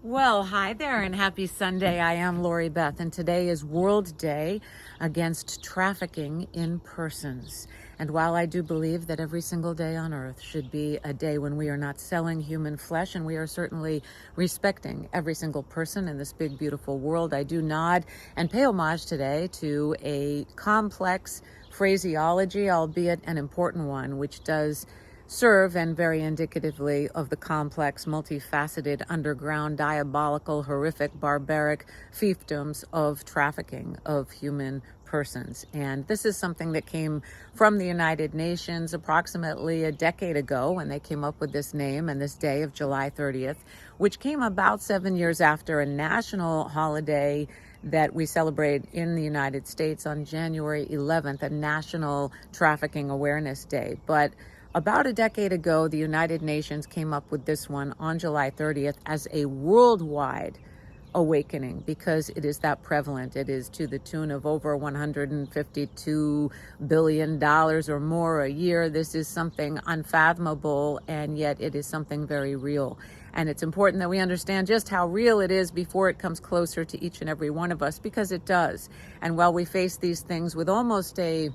Well, hi there and happy Sunday. I am Laurie-Beth, and today is World Day Against Trafficking in Persons. And while I do believe that every single day on earth should be a day when we are not selling human flesh, and we are certainly respecting every single person in this big, beautiful world, I do nod and pay homage today to a complex phraseology, albeit an important one, which does serve, and very indicatively of the complex, multifaceted, underground, diabolical, horrific, barbaric fiefdoms of trafficking of human persons. And this is something that came from the United Nations approximately a decade ago when they came up with this name and this day of July 30th, which came about 7 years after a national holiday that we celebrate in the United States on January 11th, a National Trafficking Awareness Day. But about a decade ago, the United Nations came up with this one on July 30th as a worldwide awakening because it is that prevalent. It is to the tune of over $152 billion or more a year. This is something unfathomable, and yet it is something very real. And it's important that we understand just how real it is before it comes closer to each and every one of us, because it does. And while we face these things with almost a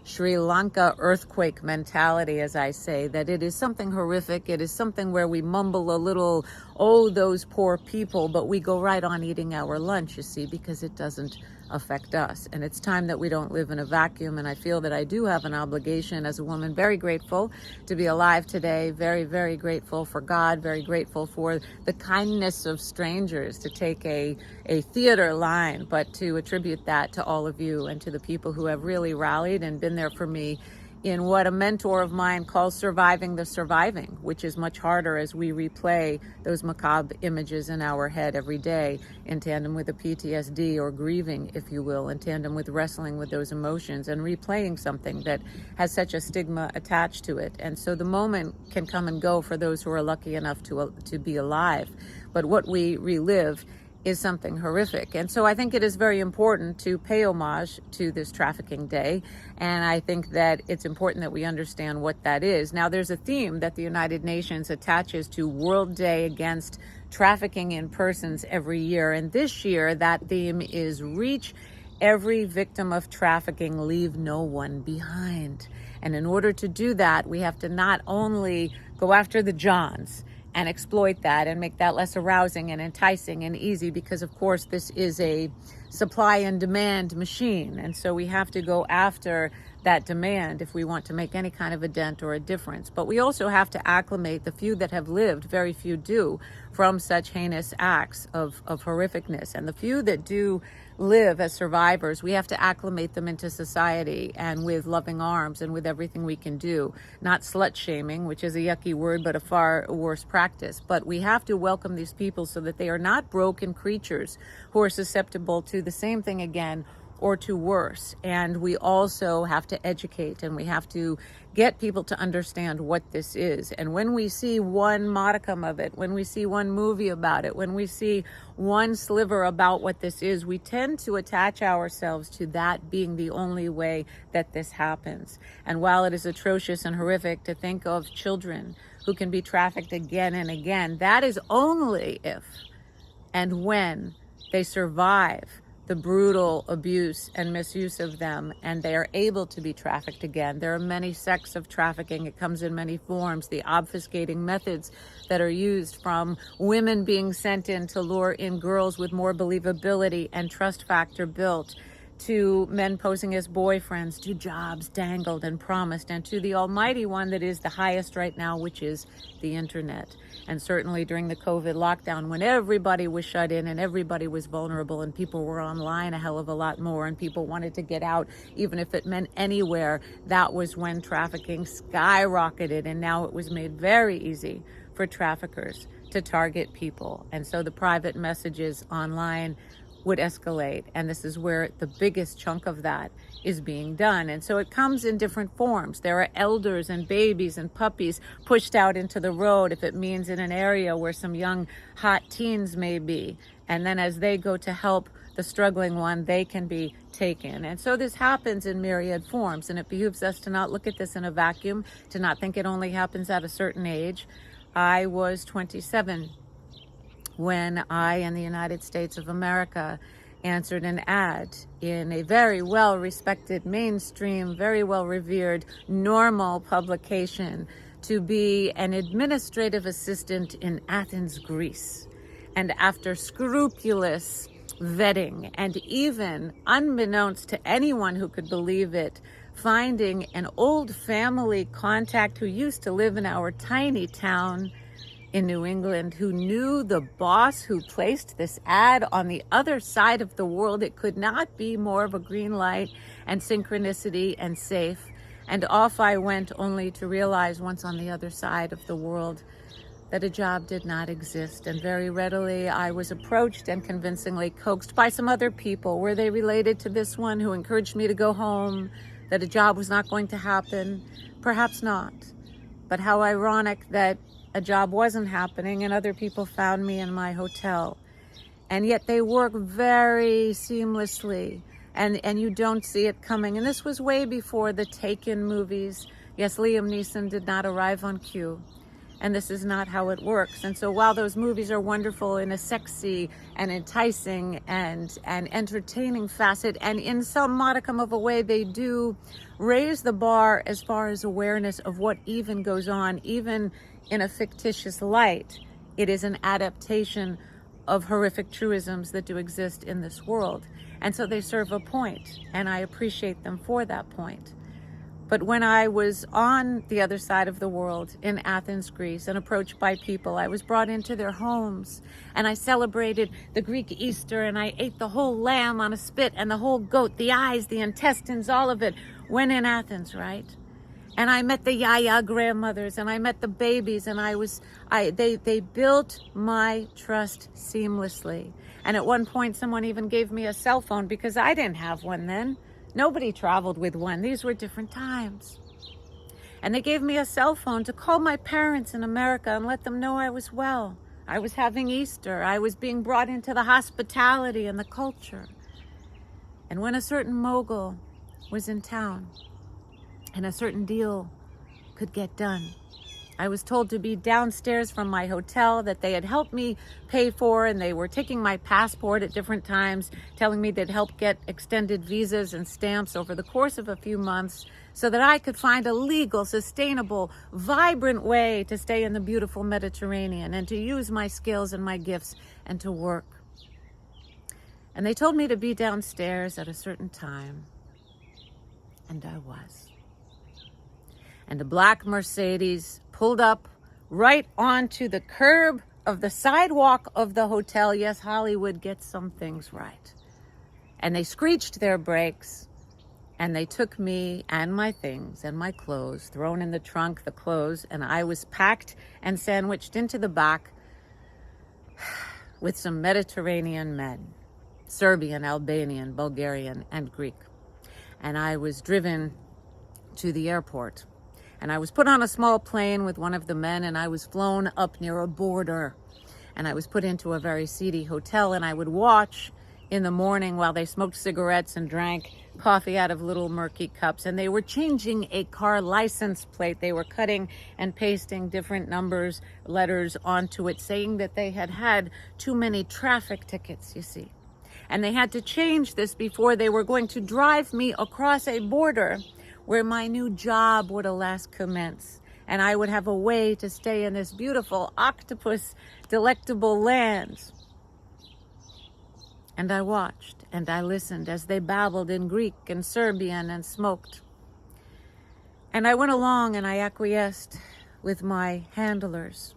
Sri Lanka earthquake mentality, as I say, that it is something horrific. It is something where we mumble a little, oh, those poor people, but we go right on eating our lunch, you see, because it doesn't affect us. And it's time that we don't live in a vacuum. And I feel that I do have an obligation as a woman, very grateful to be alive today, very, very grateful for God, very grateful for the kindness of strangers, to take a theater line, but to attribute that to all of you and to the people who have really rallied and been there for me in what a mentor of mine calls surviving the surviving, which is much harder as we replay those macabre images in our head every day, in tandem with the PTSD, or grieving, if you will, in tandem with wrestling with those emotions and replaying something that has such a stigma attached to it. And so the moment can come and go for those who are lucky enough to be alive. But what we relive is something horrific. And so I think it is very important to pay homage to this trafficking day. And I think that it's important that we understand what that is. Now, there's a theme that the United Nations attaches to World Day Against Trafficking in Persons every year. And this year, that theme is reach every victim of trafficking, leave no one behind. And in order to do that, we have to not only go after the Johns and exploit that and make that less arousing and enticing and easy, because of course this is a supply and demand machine. And so we have to go after that demand if we want to make any kind of a dent or a difference. But we also have to acclimate the few that have lived, very few do, from such heinous acts of horrificness. And the few that do live as survivors, we have to acclimate them into society, and with loving arms and with everything we can do. Not slut shaming, which is a yucky word, but a far worse practice. But we have to welcome these people so that they are not broken creatures who are susceptible to the same thing again, or to worse. And we also have to educate, and we have to get people to understand what this is. And when we see one modicum of it, when we see one movie about it, when we see one sliver about what this is, we tend to attach ourselves to that being the only way that this happens. And while it is atrocious and horrific to think of children who can be trafficked again and again, that is only if and when they survive the brutal abuse and misuse of them, and they are able to be trafficked again. There are many sects of trafficking. It comes in many forms. The obfuscating methods that are used, from women being sent in to lure in girls with more believability and trust factor built, to men posing as boyfriends, to jobs dangled and promised, and to the almighty one that is the highest right now, which is the internet. And certainly during the COVID lockdown, when everybody was shut in and everybody was vulnerable and people were online a hell of a lot more and people wanted to get out, even if it meant anywhere, that was when trafficking skyrocketed. And now it was made very easy for traffickers to target people. And so the private messages online would escalate. And this is where the biggest chunk of that is being done. And so it comes in different forms. There are elders and babies and puppies pushed out into the road, if it means in an area where some young hot teens may be. And then as they go to help the struggling one, they can be taken. And so this happens in myriad forms. And it behooves us to not look at this in a vacuum, to not think it only happens at a certain age. I was 27 when I, in the United States of America, answered an ad in a very well-respected, mainstream, very well-revered, normal publication to be an administrative assistant in Athens, Greece. And after scrupulous vetting and even unbeknownst to anyone who could believe it, finding an old family contact who used to live in our tiny town in New England, who knew the boss who placed this ad on the other side of the world. It could not be more of a green light and synchronicity and safe. And off I went, only to realize once on the other side of the world that a job did not exist. And very readily I was approached and convincingly coaxed by some other people. Were they related to this one, who encouraged me to go home, that a job was not going to happen? Perhaps not. But how ironic that a job wasn't happening and other people found me in my hotel. And yet they work very seamlessly, and you don't see it coming. And this was way before the Taken movies. Yes, Liam Neeson did not arrive on cue. And this is not how it works. And so while those movies are wonderful in a sexy and enticing and entertaining facet, and in some modicum of a way they do raise the bar as far as awareness of what even goes on, even in a fictitious light, it is an adaptation of horrific truisms that do exist in this world. And so they serve a point, and I appreciate them for that point. But when I was on the other side of the world in Athens, Greece, and approached by people, I was brought into their homes, and I celebrated the Greek Easter, and I ate the whole lamb on a spit and the whole goat, the eyes, the intestines, all of it, when in Athens, right? And I met the yaya grandmothers, and I met the babies, and they built my trust seamlessly. And at one point, someone even gave me a cell phone because I didn't have one then. Nobody traveled with one. These were different times. And they gave me a cell phone to call my parents in America and let them know I was well. I was having Easter. I was being brought into the hospitality and the culture. And when a certain mogul was in town and a certain deal could get done, I was told to be downstairs from my hotel that they had helped me pay for, and they were taking my passport at different times, telling me they'd help get extended visas and stamps over the course of a few months so that I could find a legal, sustainable, vibrant way to stay in the beautiful Mediterranean and to use my skills and my gifts and to work. And they told me to be downstairs at a certain time, and I was. And a black Mercedes pulled up right onto the curb of the sidewalk of the hotel. Yes, Hollywood gets some things right. And they screeched their brakes, and they took me and my things and my clothes, thrown in the trunk, the clothes, and I was packed and sandwiched into the back with some Mediterranean men, Serbian, Albanian, Bulgarian, and Greek. And I was driven to the airport. And I was put on a small plane with one of the men, and I was flown up near a border. And I was put into a very seedy hotel, and I would watch in the morning while they smoked cigarettes and drank coffee out of little murky cups. And they were changing a car license plate. They were cutting and pasting different numbers, letters onto it, saying that they had had too many traffic tickets, you see. And they had to change this before they were going to drive me across a border where my new job would alas commence, and I would have a way to stay in this beautiful octopus delectable land. And I watched and I listened as they babbled in Greek and Serbian and smoked. And I went along and I acquiesced with my handlers.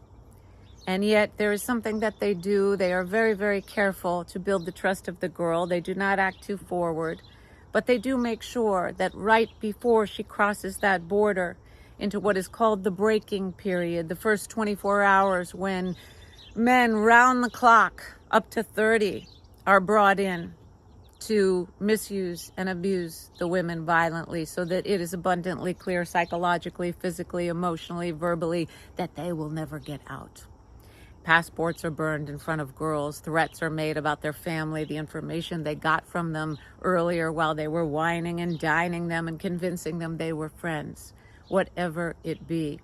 And yet there is something that they do. They are very, very careful to build the trust of the girl. They do not act too forward. But they do make sure that right before she crosses that border into what is called the breaking period, the first 24 hours when men round the clock, up to 30, are brought in to misuse and abuse the women violently, so that it is abundantly clear psychologically, physically, emotionally, verbally, that they will never get out. Passports are burned in front of girls. Threats are made about their family, the information they got from them earlier while they were whining and dining them and convincing them they were friends, whatever it be.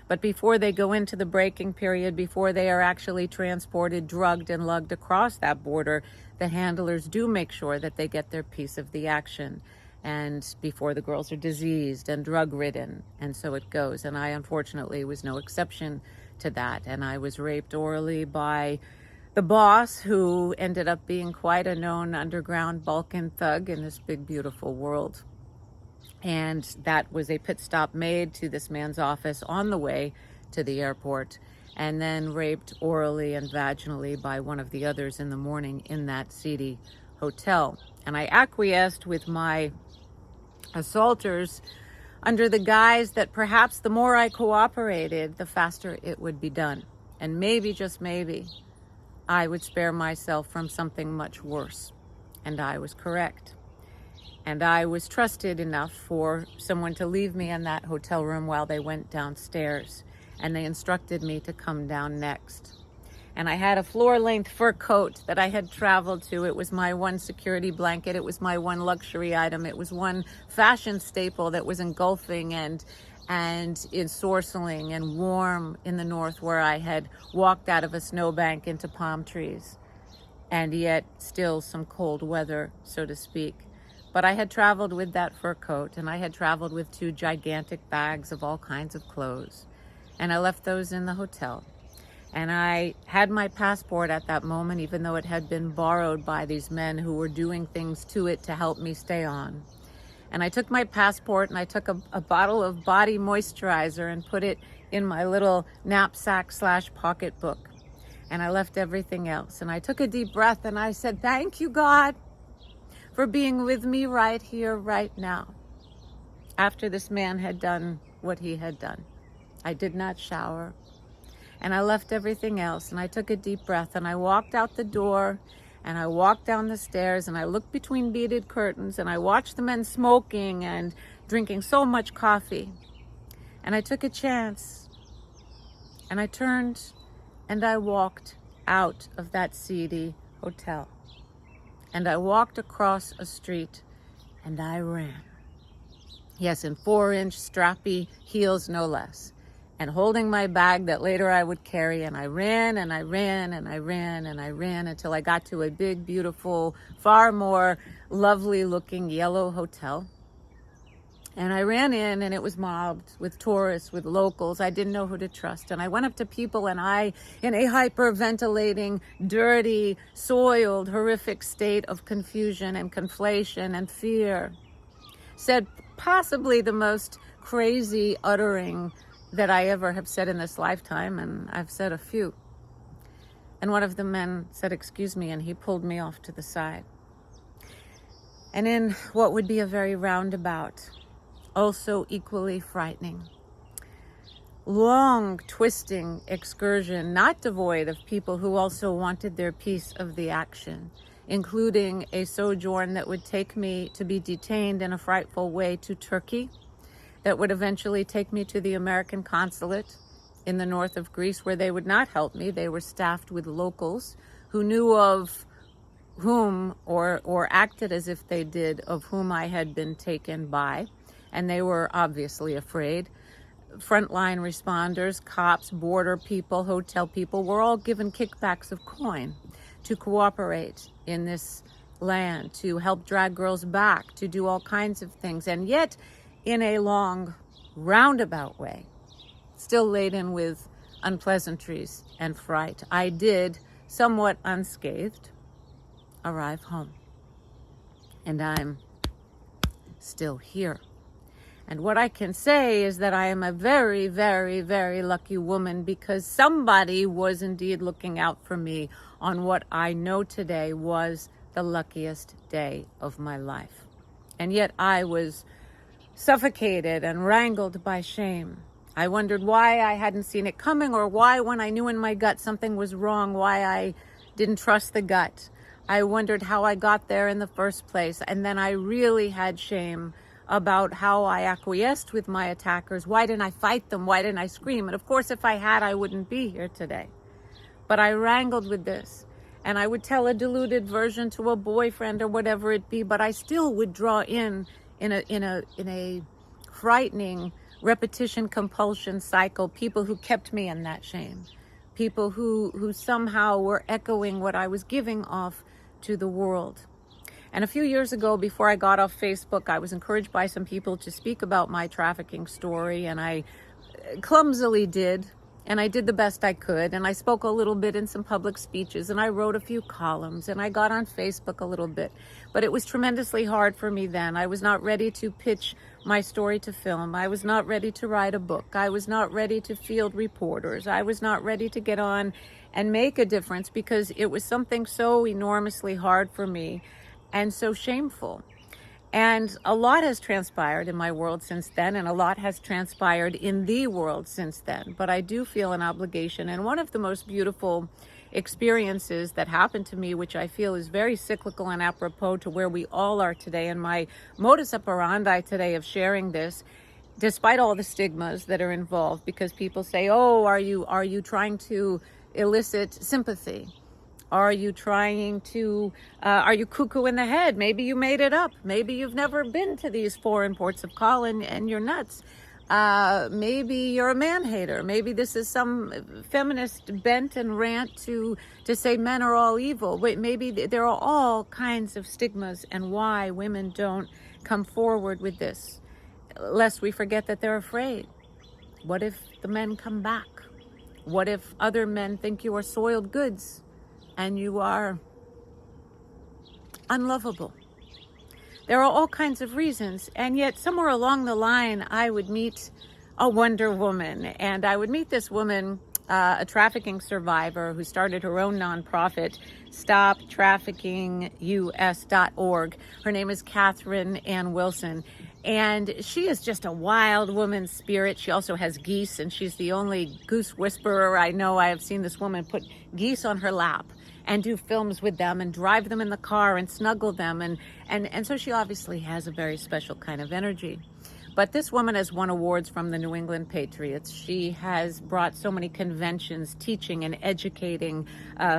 But before they go into the breaking period, before they are actually transported, drugged, and lugged across that border, the handlers do make sure that they get their piece of the action. And before the girls are diseased and drug-ridden, and so it goes. And I, unfortunately, was no exception to that. And I was raped orally by the boss, who ended up being quite a known underground Balkan thug in this big, beautiful world. And that was a pit stop made to this man's office on the way to the airport, and then raped orally and vaginally by one of the others in the morning in that seedy hotel. And I acquiesced with my assaulters under the guise that perhaps the more I cooperated, the faster it would be done. And maybe, just maybe, I would spare myself from something much worse. And I was correct. And I was trusted enough for someone to leave me in that hotel room while they went downstairs. And they instructed me to come down next. And I had a floor-length fur coat that I had traveled to. It was my one security blanket. It was my one luxury item. It was one fashion staple that was engulfing and ensorceling and warm in the north, where I had walked out of a snowbank into palm trees. And yet still some cold weather, so to speak. But I had traveled with that fur coat, and I had traveled with 2 gigantic bags of all kinds of clothes. And I left those in the hotel. And I had my passport at that moment, even though it had been borrowed by these men who were doing things to it to help me stay on. And I took my passport, and I took a bottle of body moisturizer and put it in my little knapsack/pocketbook. And I left everything else. And I took a deep breath, and I said, "Thank you, God, for being with me right here, right now." After this man had done what he had done, I did not shower, and I left everything else, and I took a deep breath, and I walked out the door, and I walked down the stairs, and I looked between beaded curtains, and I watched the men smoking and drinking so much coffee. And I took a chance, and I turned, and I walked out of that seedy hotel. And I walked across a street, and I ran. Yes, in 4-inch strappy heels, no less. And holding my bag that later I would carry, and I ran, and I ran, and I ran, and I ran until I got to a big, beautiful, far more lovely-looking yellow hotel. And I ran in, and it was mobbed with tourists, with locals. I didn't know who to trust. And I went up to people, and I, in a hyperventilating, dirty, soiled, horrific state of confusion and conflation and fear, said possibly the most crazy uttering that I ever have said in this lifetime, and I've said a few. And one of the men said, "Excuse me," and he pulled me off to the side. And in what would be a very roundabout, also equally frightening, long, twisting excursion, not devoid of people who also wanted their piece of the action, including a sojourn that would take me to be detained in a frightful way to Turkey, that would eventually take me to the American consulate in the north of Greece, where they would not help me. They were staffed with locals who knew of whom, or acted as if they did, of whom I had been taken by. And they were obviously afraid. Frontline responders, cops, border people, hotel people were all given kickbacks of coin to cooperate in this land, to help drag girls back, to do all kinds of things. And yet, in a long, roundabout way, still laden with unpleasantries and fright, I did, somewhat unscathed, arrive home. And I'm still here. And what I can say is that I am a very, very, very lucky woman, because somebody was indeed looking out for me on what I know today was the luckiest day of my life. And yet I was suffocated and wrangled by shame. I wondered why I hadn't seen it coming, or why, when I knew in my gut something was wrong, why I didn't trust the gut. I wondered how I got there in the first place. And then I really had shame about how I acquiesced with my attackers. Why didn't I fight them? Why didn't I scream? And of course, if I had, I wouldn't be here today. But I wrangled with this. And I would tell a diluted version to a boyfriend or whatever it be, but I still would draw in a frightening, repetition compulsion cycle, people who kept me in that shame, people who somehow were echoing what I was giving off to the world. And a few years ago, before I got off Facebook, I was encouraged by some people to speak about my trafficking story, and I clumsily did, and I did the best I could, and I spoke a little bit in some public speeches, and I wrote a few columns, and I got on Facebook a little bit. But it was tremendously hard for me then. I was not ready to pitch my story to film. I was not ready to write a book. I was not ready to field reporters. I was not ready to get on and make a difference, because it was something so enormously hard for me and so shameful. And a lot has transpired in my world since then, and a lot has transpired in the world since then. But I do feel an obligation. And one of the most beautiful experiences that happened to me, which I feel is very cyclical and apropos to where we all are today, and my modus operandi today of sharing this, despite all the stigmas that are involved, because people say, oh, are you trying to elicit sympathy? Are you trying to, are you cuckoo in the head? Maybe you made it up. Maybe you've never been to these foreign ports of call and you're nuts. Maybe you're a man-hater. Maybe this is some feminist bent and rant to say men are all evil. Wait, maybe there are all kinds of stigmas and why women don't come forward with this, lest we forget that they're afraid. What if the men come back? What if other men think you are soiled goods and you are unlovable? There are all kinds of reasons, and yet somewhere along the line, I would meet a Wonder Woman, and I would meet this woman, a trafficking survivor who started her own nonprofit, StopTrafficking.us.org. Her name is Catherine Ann Wilson, and she is just a wild woman spirit. She also has geese, and she's the only goose whisperer I know. I have seen this woman put geese on her lap and do films with them and drive them in the car and snuggle them. And so she obviously has a very special kind of energy. But this woman has won awards from the New England Patriots. She has brought so many conventions, teaching and educating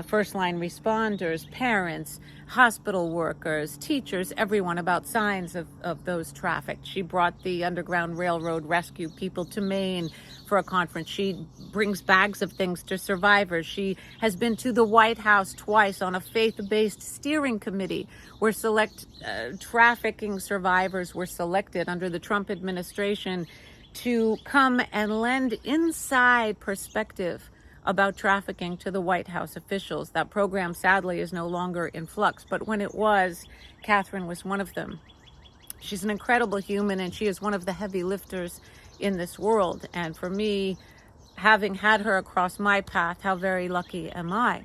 first-line responders, parents, hospital workers, teachers, everyone about signs of those trafficked. She brought the Underground Railroad rescue people to Maine for a conference. She brings bags of things to survivors. She has been to the White House twice on a faith-based steering committee where select trafficking survivors were selected under the Trump administration to come and lend inside perspective about trafficking to the White House officials. That program, sadly, is no longer in flux, but when it was, Catherine was one of them. She's an incredible human, and she is one of the heavy lifters in this world. And for me, having had her across my path, how very lucky am I?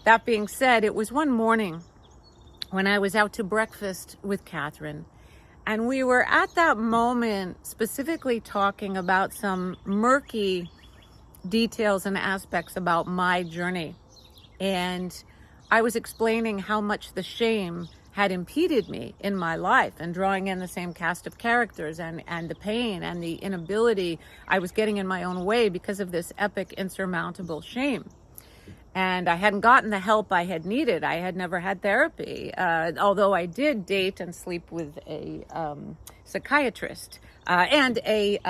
That being said, it was one morning when I was out to breakfast with Catherine, and we were at that moment specifically talking about some murky details and aspects about my journey. And I was explaining how much the shame had impeded me in my life, and drawing in the same cast of characters and the pain and the inability I was getting in my own way because of this epic, insurmountable shame. And I hadn't gotten the help I had needed. I had never had therapy, although I did date and sleep with a psychiatrist and a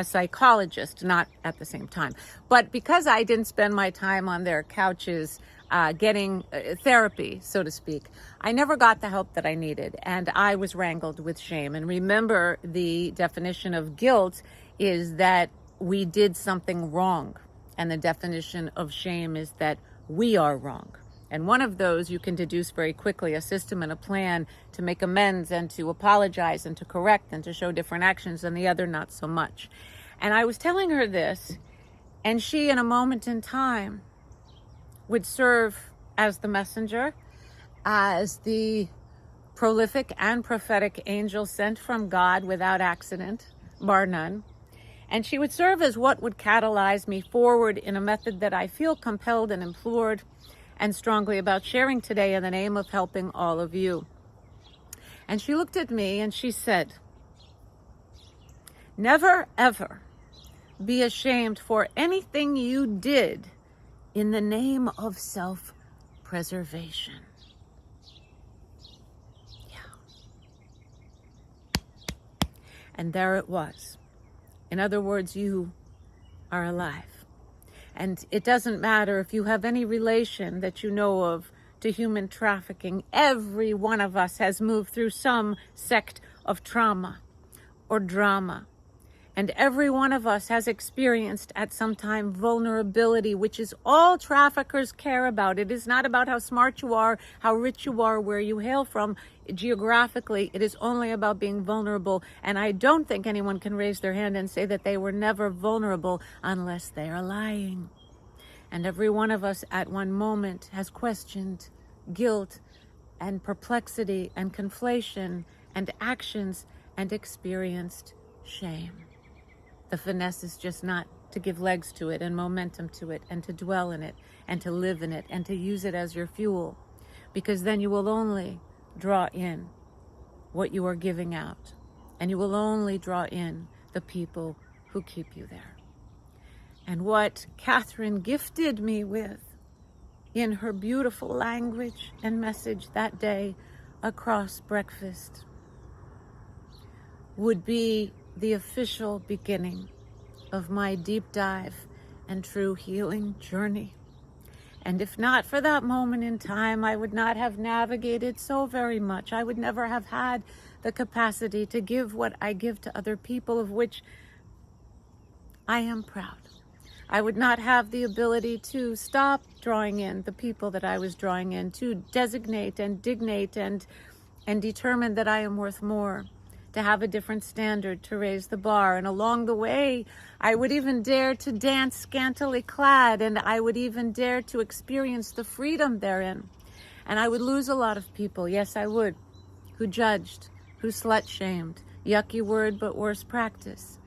psychologist, not at the same time. But because I didn't spend my time on their couches getting therapy, so to speak, I never got the help that I needed. And I was wrangled with shame. And remember, the definition of guilt is that we did something wrong. And the definition of shame is that we are wrong. And one of those you can deduce very quickly, a system and a plan to make amends and to apologize and to correct and to show different actions, and the other not so much. And I was telling her this, and she, in a moment in time, would serve as the messenger, as the prolific and prophetic angel sent from God without accident, bar none. And she would serve as what would catalyze me forward in a method that I feel compelled and implored and strongly about sharing today in the name of helping all of you. And she looked at me and she said, never, ever be ashamed for anything you did in the name of self-preservation. And there it was. In other words, you are alive. And it doesn't matter if you have any relation that you know of to human trafficking. Every one of us has moved through some sect of trauma or drama. And every one of us has experienced at some time vulnerability, which is all traffickers care about. It is not about how smart you are, how rich you are, where you hail from geographically. It is only about being vulnerable. And I don't think anyone can raise their hand and say that they were never vulnerable unless they are lying. And every one of us at one moment has questioned guilt and perplexity and conflation and actions and experienced shame. The finesse is just not to give legs to it and momentum to it and to dwell in it and to live in it and to use it as your fuel, because then you will only draw in what you are giving out, and you will only draw in the people who keep you there. And what Catherine gifted me with in her beautiful language and message that day across breakfast would be the official beginning of my deep dive and true healing journey. And if not for that moment in time, I would not have navigated so very much. I would never have had the capacity to give what I give to other people, of which I am proud. I would not have the ability to stop drawing in the people that I was drawing in, to designate and dignate and determine that I am worth more, to have a different standard, to raise the bar. And along the way, I would even dare to dance scantily clad, and I would even dare to experience the freedom therein. And I would lose a lot of people, yes I would, who judged, who slut-shamed, yucky word but worse practice.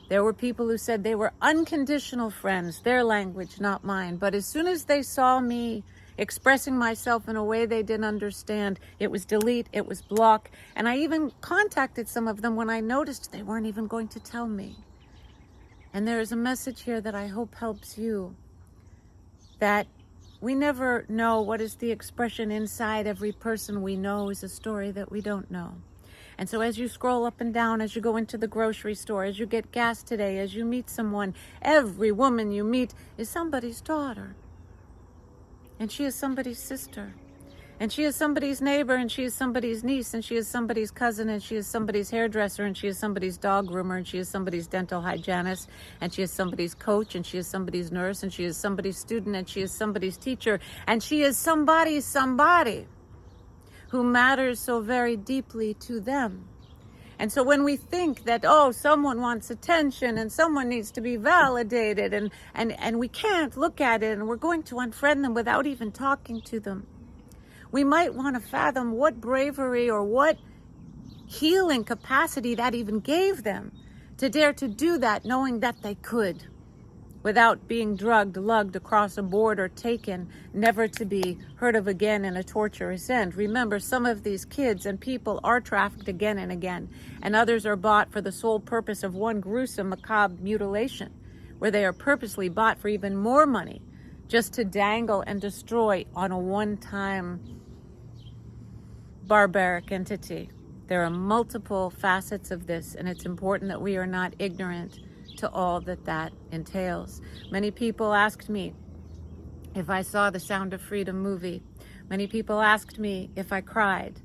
There were people who said they were unconditional friends, their language, not mine. But as soon as they saw me expressing myself in a way they didn't understand, it was delete, it was block. And I even contacted some of them when I noticed they weren't even going to tell me. And there is a message here that I hope helps you, that we never know what is the expression inside every person we know is a story that we don't know. And so as you scroll up and down, as you go into the grocery store, as you get gas today, as you meet someone, every woman you meet is somebody's daughter. And she is somebody's sister. And she is somebody's neighbor, and she is somebody's niece, and she is somebody's cousin, and she is somebody's hairdresser, and she is somebody's dog groomer, and she is somebody's dental hygienist, and she is somebody's coach, and she is somebody's nurse, and she is somebody's student, and she is somebody's teacher, and she is somebody who matters so very deeply to them. And so when we think that, oh, someone wants attention and someone needs to be validated and we can't look at it and we're going to unfriend them without even talking to them, we might want to fathom what bravery or what healing capacity that even gave them to dare to do that, knowing that they could, without being drugged, lugged across a border, taken, never to be heard of again in a torturous end. Remember, some of these kids and people are trafficked again and again, and others are bought for the sole purpose of one gruesome, macabre mutilation, where they are purposely bought for even more money, just to dangle and destroy on a one-time barbaric entity. There are multiple facets of this, and it's important that we are not ignorant to all that entails. Many people asked me if I saw the Sound of Freedom movie. Many people asked me if I cried.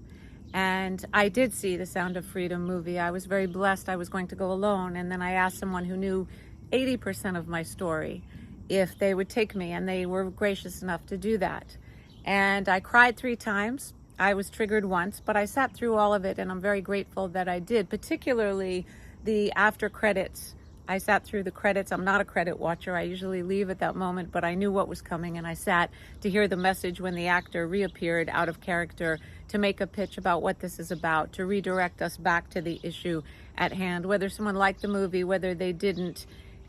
And I did see the Sound of Freedom movie. I was very blessed. I was going to go alone. And then I asked someone who knew 80% of my story if they would take me, and they were gracious enough to do that. And I cried 3 times. I was triggered once, but I sat through all of it, and I'm very grateful that I did, particularly the after credits. I sat through the credits. I'm not a credit watcher. I usually leave at that moment, but I knew what was coming, and I sat to hear the message when the actor reappeared out of character to make a pitch about what this is about, to redirect us back to the issue at hand. Whether someone liked the movie, whether they didn't,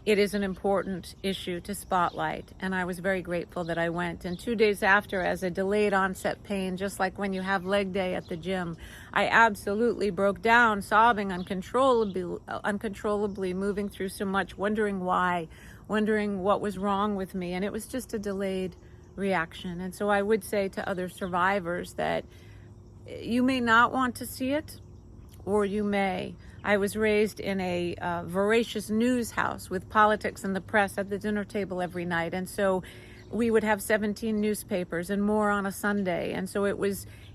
it is an important issue to spotlight, and I was very grateful that I went. And 2 days after, as a delayed onset pain, just like when you have leg day at the gym, I absolutely broke down, sobbing uncontrollably, moving through so much, wondering why, wondering what was wrong with me, and it was just a delayed reaction. And so I would say to other survivors that you may not want to see it, or you may. I was raised in a voracious news house with politics and the press at the dinner table every night. And so we would have 17 newspapers and more on a Sunday. And so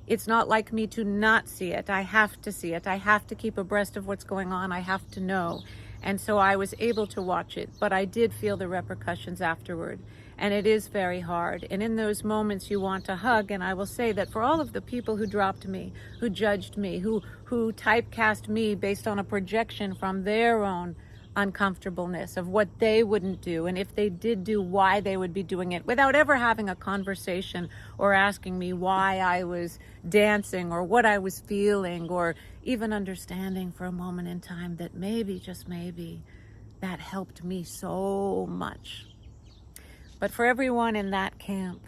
it's not like me to not see it. I have to see it. I have to keep abreast of what's going on. I have to know. And so I was able to watch it, but I did feel the repercussions afterward. And it is very hard. And in those moments you want to hug. And I will say that for all of the people who dropped me, who judged me, who typecast me based on a projection from their own uncomfortableness of what they wouldn't do, and if they did do, why they would be doing it, without ever having a conversation or asking me why I was dancing or what I was feeling, or even understanding for a moment in time that maybe, just maybe, that helped me so much. But for everyone in that camp,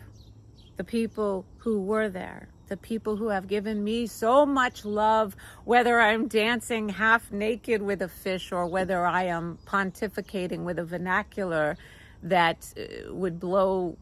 the people who were there, the people who have given me so much love, whether I'm dancing half naked with a fish or whether I am pontificating with a vernacular that would blow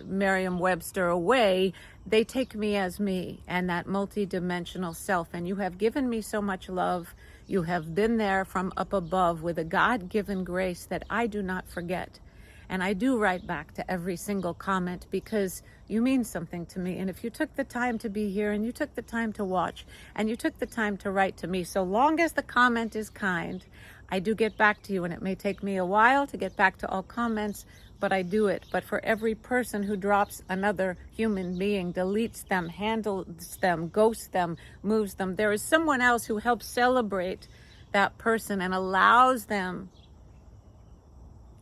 Merriam-Webster away, they take me as me and that multidimensional self. And you have given me so much love. You have been there from up above with a God-given grace that I do not forget. And I do write back to every single comment because you mean something to me. And if you took the time to be here and you took the time to watch and you took the time to write to me, so long as the comment is kind, I do get back to you. And it may take me a while to get back to all comments, but I do it. But for every person who drops another human being, deletes them, handles them, ghosts them, moves them, there is someone else who helps celebrate that person and allows them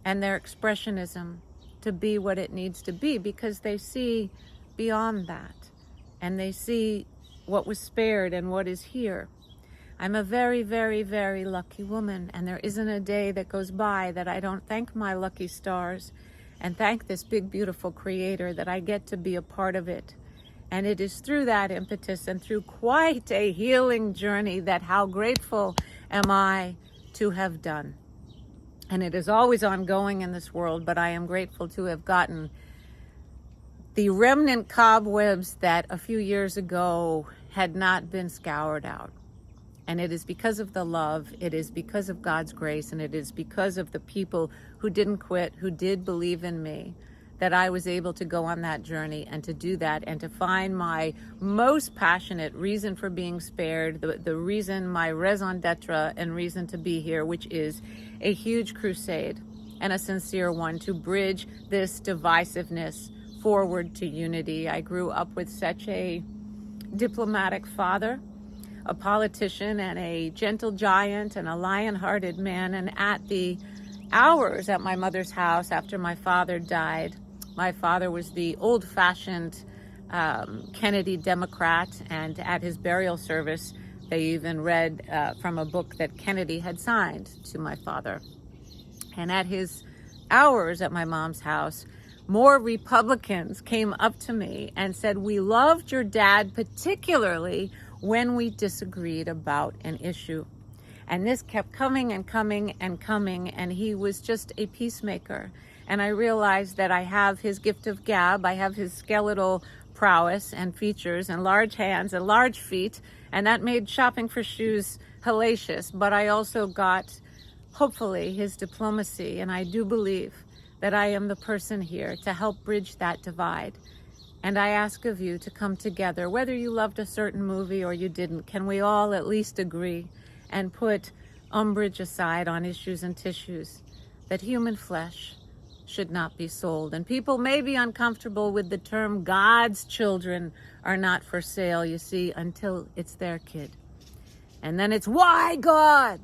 and their expressionism to be what it needs to be, because they see beyond that and they see what was spared and what is here. I'm a very, very, very lucky woman, and there isn't a day that goes by that I don't thank my lucky stars and thank this big, beautiful creator that I get to be a part of it. And it is through that impetus and through quite a healing journey that how grateful am I to have done. And it is always ongoing in this world, but I am grateful to have gotten the remnant cobwebs that a few years ago had not been scoured out. And it is because of the love, it is because of God's grace, and it is because of the people who didn't quit, who did believe in me, that I was able to go on that journey and to do that and to find my most passionate reason for being spared, the reason, my raison d'etre and reason to be here, which is a huge crusade and a sincere one to bridge this divisiveness forward to unity. I grew up with such a diplomatic father, a politician and a gentle giant and a lion-hearted man. And at the hours at my mother's house after my father died, my father was the old-fashioned Kennedy Democrat, and at his burial service, they even read from a book that Kennedy had signed to my father. And at his hours at my mom's house, more Republicans came up to me and said, "We loved your dad, particularly when we disagreed about an issue." And this kept coming and coming and coming, and he was just a peacemaker. And I realized that I have his gift of gab, I have his skeletal prowess and features and large hands and large feet, and that made shopping for shoes hellacious. But I also got, hopefully, his diplomacy, and I do believe that I am the person here to help bridge that divide. And I ask of you to come together, whether you loved a certain movie or you didn't. Can we all at least agree and put umbrage aside on issues and tissues that human flesh should not be sold? And people may be uncomfortable with the term God's children are not for sale, you see, until it's their kid. And then it's, why God?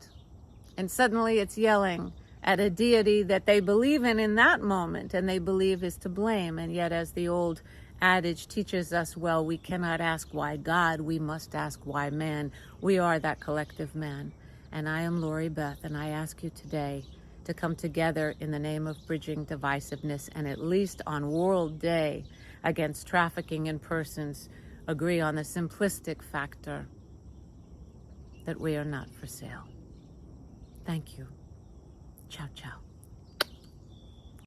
And suddenly it's yelling at a deity that they believe in that moment and they believe is to blame. And yet, as the old adage teaches us, well, we cannot ask why God, we must ask why man. We are that collective man. And I am Laurie-Beth, and I ask you today to come together in the name of bridging divisiveness, and at least on World Day against trafficking in persons, agree on the simplistic factor that we are not for sale. Thank you. Ciao, ciao.